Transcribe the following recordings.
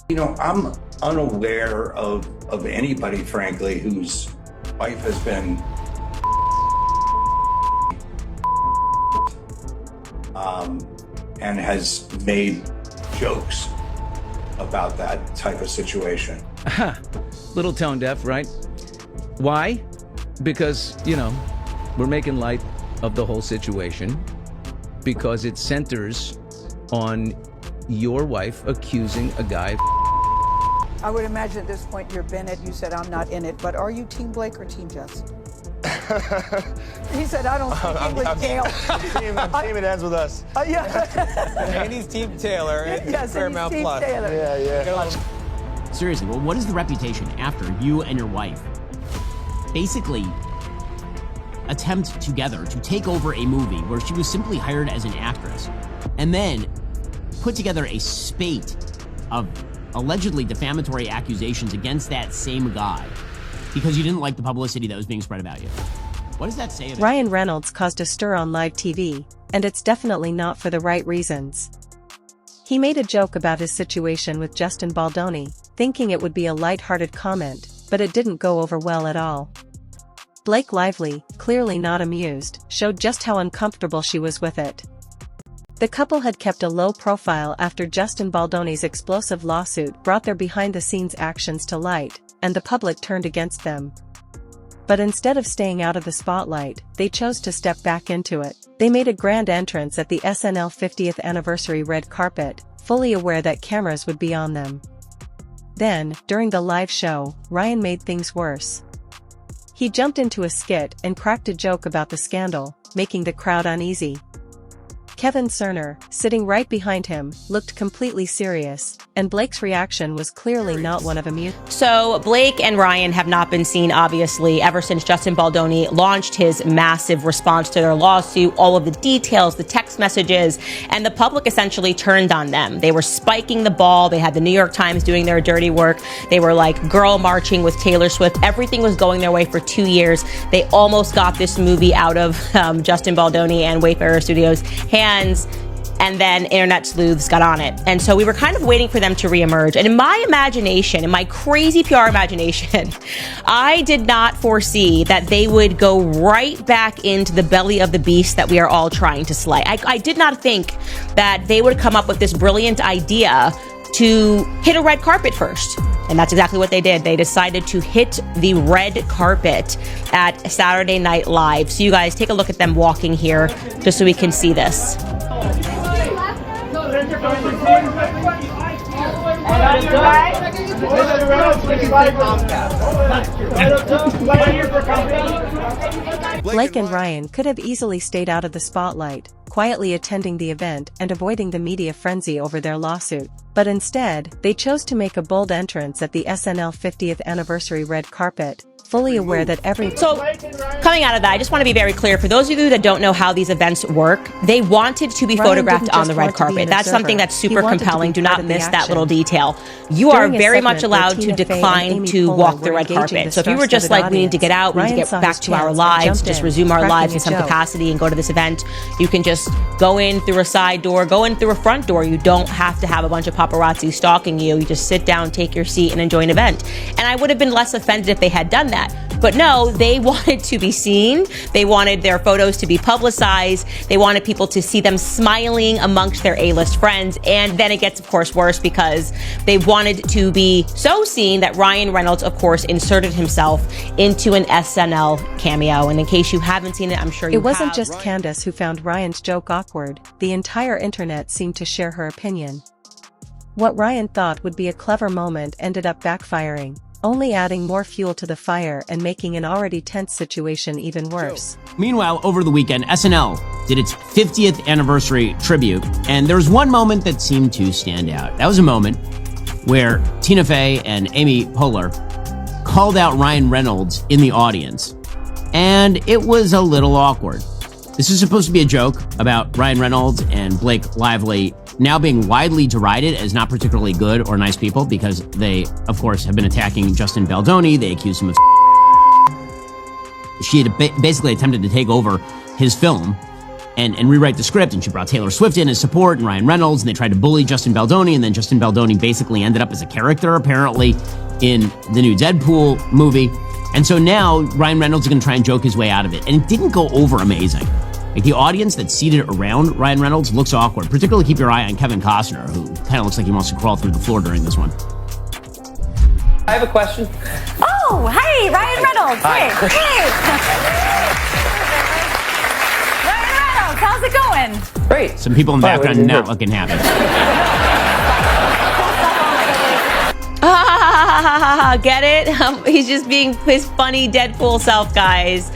You know, I'm unaware of anybody, frankly, whose wife has been and has made jokes about that type of situation. Little tone deaf, right? Why? Because, you know, we're making light of the whole situation because it centers on your wife accusing a guy. I would imagine at this point you're Bennett. You said I'm not in it, but are you Team Blake or Team Justin? He said I don't speak English, Gail. Team it ends with us. Yeah. And he's Team Taylor and Yes, Paramount Team Plus. Taylor. Yeah. Seriously, well, what is the reputation after you and your wife basically attempt together to take over a movie where she was simply hired as an actress and then put together a spate of allegedly defamatory accusations against that same guy because you didn't like the publicity that was being spread about you? What does that say about Ryan Reynolds caused a stir on live TV, and it's definitely not for the right reasons. He made a joke about his situation with Justin Baldoni, thinking it would be a light-hearted comment, but it didn't go over well at all. Blake Lively, clearly not amused, showed just how uncomfortable she was with it. The couple had kept a low profile after Justin Baldoni's explosive lawsuit brought their behind-the-scenes actions to light, and the public turned against them. But instead of staying out of the spotlight, they chose to step back into it. They made a grand entrance at the SNL 50th anniversary red carpet, fully aware that cameras would be on them. Then, during the live show, Ryan made things worse. He jumped into a skit and cracked a joke about the scandal, making the crowd uneasy. Kevin Cerner, sitting right behind him, looked completely serious, and Blake's reaction was clearly not one of amusement. So Blake and Ryan have not been seen, obviously, ever since Justin Baldoni launched his massive response to their lawsuit, all of the details, the text messages, and the public essentially turned on them. They were spiking the ball. They had the New York Times doing their dirty work. They were like girl marching with Taylor Swift. Everything was going their way for 2 years. They almost got this movie out of Justin Baldoni and Wayfarer Studios' hands. And then internet sleuths got on it. And so we were kind of waiting for them to reemerge. And in my imagination, in my crazy PR imagination, I did not foresee that they would go right back into the belly of the beast that we are all trying to slay. I did not think that they would come up with this brilliant idea to hit a red carpet first. And that's exactly what they did. They decided to hit the red carpet at Saturday Night Live. So you guys take a look at them walking here just so we can see this. Blake and Ryan could have easily stayed out of the spotlight, quietly attending the event and avoiding the media frenzy over their lawsuit. But instead, they chose to make a bold entrance at the SNL 50th anniversary red carpet, fully aware that So, coming out of that, I just want to be very clear. For those of you that don't know how these events work, they wanted to be photographed on the red carpet. That's something that's super compelling. Do not miss that little detail. You are very much allowed to decline to walk the red carpet. So if you were just like, we need to get out, we need to get back to our lives, just resume our lives in some capacity and go to this event, you can just go in through a side door, go in through a front door. You don't have to have a bunch of paparazzi stalking you. You just sit down, take your seat, and enjoy an event. And I would have been less offended if they had done that. But no, they wanted to be seen. They wanted their photos to be publicized. They wanted people to see them smiling amongst their A-list friends. And then it gets, of course, worse because they wanted to be so seen that Ryan Reynolds, of course, inserted himself into an SNL cameo. And in case you haven't seen it, I'm sure you have. It wasn't just Candace who found Ryan's joke awkward. The entire internet seemed to share her opinion. What Ryan thought would be a clever moment ended up backfiring, only adding more fuel to the fire and making an already tense situation even worse. Meanwhile, over the weekend, SNL did its 50th anniversary tribute, and there was one moment that seemed to stand out. That was a moment where Tina Fey and Amy Poehler called out Ryan Reynolds in the audience, and it was a little awkward. This is supposed to be a joke about Ryan Reynolds and Blake Lively now being widely derided as not particularly good or nice people because they, of course, have been attacking Justin Baldoni. They accused him of she had basically attempted to take over his film, and rewrite the script. And she brought Taylor Swift in as support and Ryan Reynolds, and they tried to bully Justin Baldoni. And then Justin Baldoni basically ended up as a character, apparently, in the new Deadpool movie. And so now Ryan Reynolds is going to try and joke his way out of it. And it didn't go over amazing. Like, the audience that's seated around Ryan Reynolds looks awkward. Particularly keep your eye on Kevin Costner, who kind of looks like he wants to crawl through the floor during this one. I have a question. Oh, hey, Ryan Reynolds. Hi. Hey. Ryan Reynolds, how's it going? Great. Some people in the Wow, background what did you not hear? looking happy. Get it? He's just being his funny Deadpool self, guys.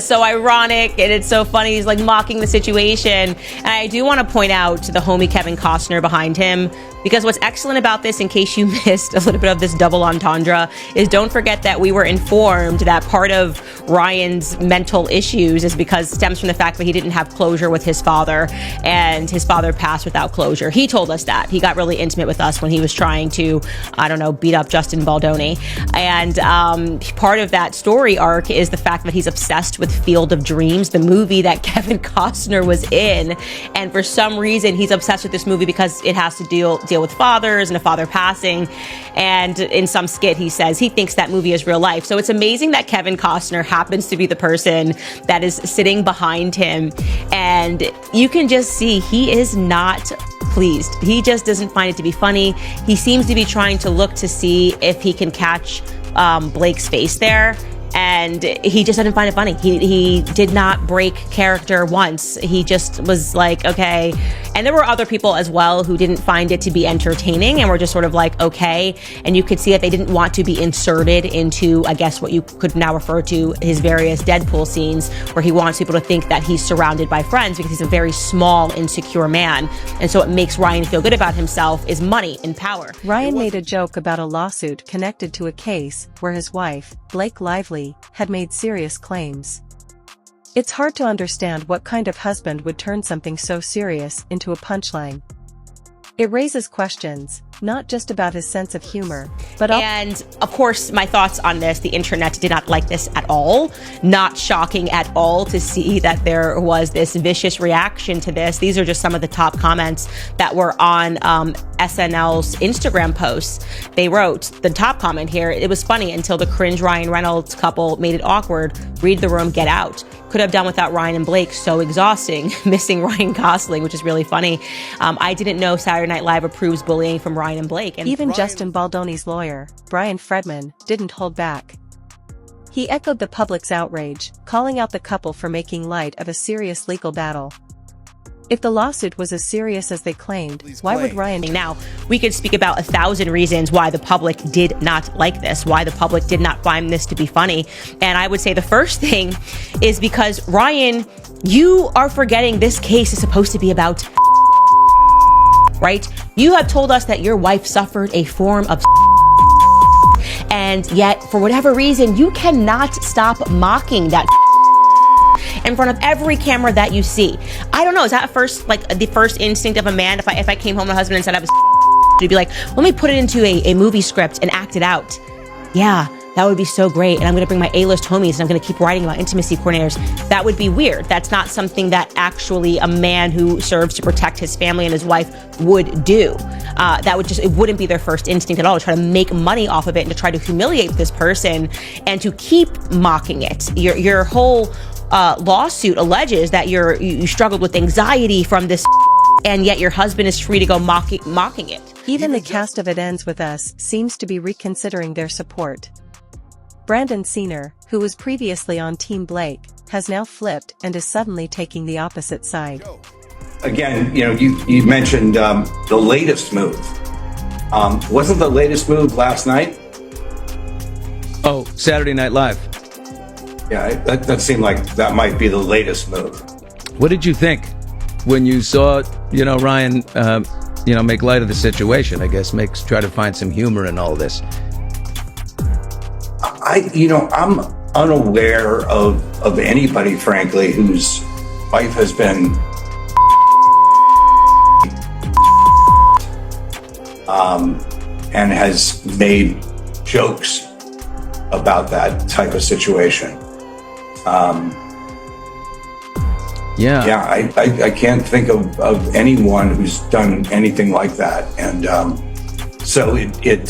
So ironic, and it's so funny. He's like mocking the situation. And I do want to point out to the homie Kevin Costner behind him, because what's excellent about this, in case you missed a little bit of this double entendre, is don't forget that we were informed that part of Ryan's mental issues is because it stems from the fact that he didn't have closure with his father, and his father passed without closure. He told us that. He got really intimate with us when he was trying to, I don't know, beat up Justin Baldoni. And part of that story arc is the fact that he's obsessed with Field of Dreams, the movie that Kevin Costner was in. And for some reason, he's obsessed with this movie because it has to deal with fathers and a father passing. And in some skit, he says he thinks that movie is real life. So it's amazing that Kevin Costner happens to be the person that is sitting behind him. And you can just see he is not pleased. He just doesn't find it to be funny. He seems to be trying to look to see if he can catch Blake's face there. And he just didn't find it funny. He did not break character once. He just was like, okay. And there were other people as well who didn't find it to be entertaining and were just sort of like, okay. And you could see that they didn't want to be inserted into, I guess, what you could now refer to his various Deadpool scenes, where he wants people to think that he's surrounded by friends because he's a very small, insecure man. And so what makes Ryan feel good about himself is money and power. Ryan made a joke about a lawsuit connected to a case where his wife, Blake Lively, had made serious claims. It's hard to understand what kind of husband would turn something so serious into a punchline. It raises questions, not just about his sense of humor, but And of course, my thoughts on this, the internet did not like this at all. Not shocking at all to see that there was this vicious reaction to this. These are just some of the top comments that were on SNL's Instagram posts. They wrote, the top comment here, it was funny until the cringe Ryan Reynolds couple made it awkward. Read the room, get out. Could have done without Ryan and Blake, so exhausting. Missing Ryan Gosling, which is really funny. I didn't know Saturday Night Live approves bullying from Ryan and Blake. And even Justin Baldoni's lawyer, Brian Fredman, didn't hold back. He echoed the public's outrage, calling out the couple for making light of a serious legal battle. If the lawsuit was as serious as they claimed, why would Ryan... Now, we could speak about 1,000 reasons why the public did not like this, why the public did not find this to be funny. And I would say the first thing is because, Ryan, you are forgetting this case is supposed to be about... right? You have told us that your wife suffered a form of... and yet, for whatever reason, you cannot stop mocking that... in front of every camera that you see. I don't know, is that first, like, the first instinct of a man? If I came home to my husband and said I was to be like, let me put it into a movie script and act it out. Yeah, that would be so great. And I'm gonna bring my A-list homies and I'm gonna keep writing about intimacy coordinators. That would be weird. That's not something that actually a man who serves to protect his family and his wife would do. That would just, it wouldn't be their first instinct at all to try to make money off of it and to try to humiliate this person and to keep mocking it. Your whole lawsuit alleges that you struggled with anxiety from this, and yet your husband is free to go mocking it. Even the cast of It Ends With Us seems to be reconsidering their support. Brandon Senior, who was previously on Team Blake, has now flipped and is suddenly taking the opposite side. Again, you mentioned the latest move. Wasn't the latest move last night? Oh, Saturday Night Live. Yeah, that seemed like that might be the latest move. What did you think when you saw, Ryan, make light of the situation? I guess try to find some humor in all this. I'm unaware of anybody, frankly, whose wife has been and has made jokes about that type of situation. Yeah. Yeah, I can't think of anyone who's done anything like that. And so it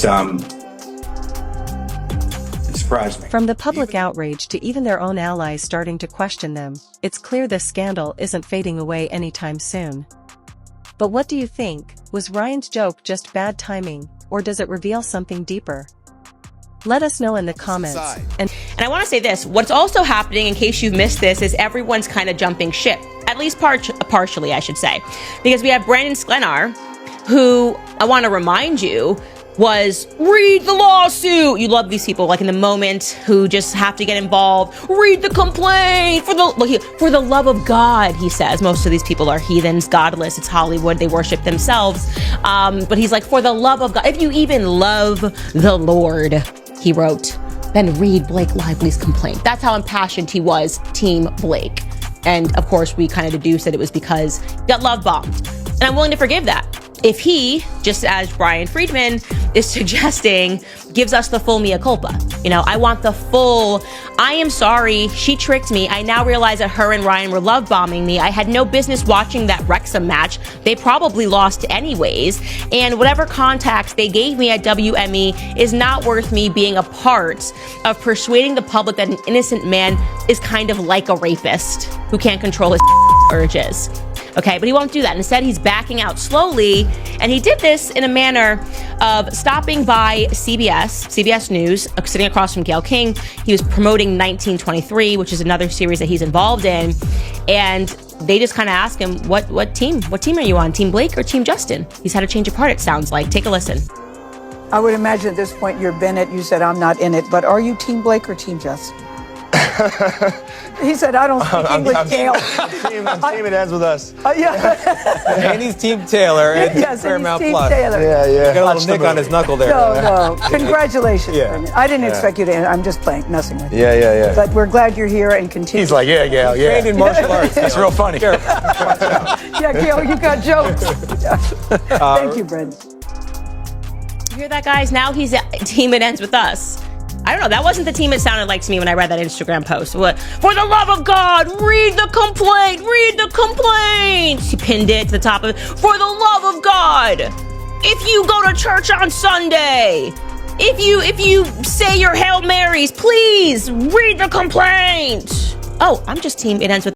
surprised me. From the public outrage to even their own allies starting to question them, it's clear this scandal isn't fading away anytime soon. But what do you think? Was Ryan's joke just bad timing, or does it reveal something deeper? Let us know in the comments. And I want to say this, what's also happening, in case you've missed this, is everyone's kind of jumping ship. At least partially, I should say. Because we have Brandon Sklenar, who, I want to remind you, was read the lawsuit. You love these people, like in the moment, who just have to get involved. Read the complaint for the love of God, he says. Most of these people are heathens, godless. It's Hollywood. They worship themselves. But he's like, for the love of God, if you even love the Lord, he wrote, then read Blake Lively's complaint. That's how impassioned he was, Team Blake. And of course, we kind of deduced that it was because he got love bombed. And I'm willing to forgive that. If he, just as Brian Friedman is suggesting, gives us the full mea culpa. You know, I want the full, I am sorry, she tricked me. I now realize that her and Ryan were love bombing me. I had no business watching that Wrexham match. They probably lost anyways. And whatever contacts they gave me at WME is not worth me being a part of persuading the public that an innocent man is kind of like a rapist who can't control his urges. Okay, but he won't do that. Instead, he's backing out slowly, and he did this in a manner of stopping by CBS News, sitting across from Gayle King. He was promoting 1923, which is another series that he's involved in, and they just kind of asked him, what team are you on, Team Blake or Team Justin? He's had a change of heart, it sounds like. Take a listen. I would imagine at this point you're Bennett. You said I'm not in it, but are you Team Blake or Team Justin? He said, I don't speak English, Gayle. I'm team it ends with us. Yeah. And he's Team Taylor and Yes, and Paramount he's Team Plus. Taylor. Yeah. Got a little nick on his knuckle there. No. Congratulations, Yeah. Brendan. I didn't expect you to. I'm just messing with you. Yeah. But we're glad you're here and continue. He's like, yeah, Gayle, yeah. Trained in martial arts. That's real funny. Yeah, Gayle, you got jokes. Thank you, Brendan. You hear that, guys? Now he's a team it ends with us. I don't know. That wasn't the team it sounded like to me when I read that Instagram post. What? For the love of God, read the complaint. Read the complaint. He pinned it to the top of it. For the love of God, if you go to church on Sunday, if you say your Hail Marys, please read the complaint. Oh, I'm just team it ends with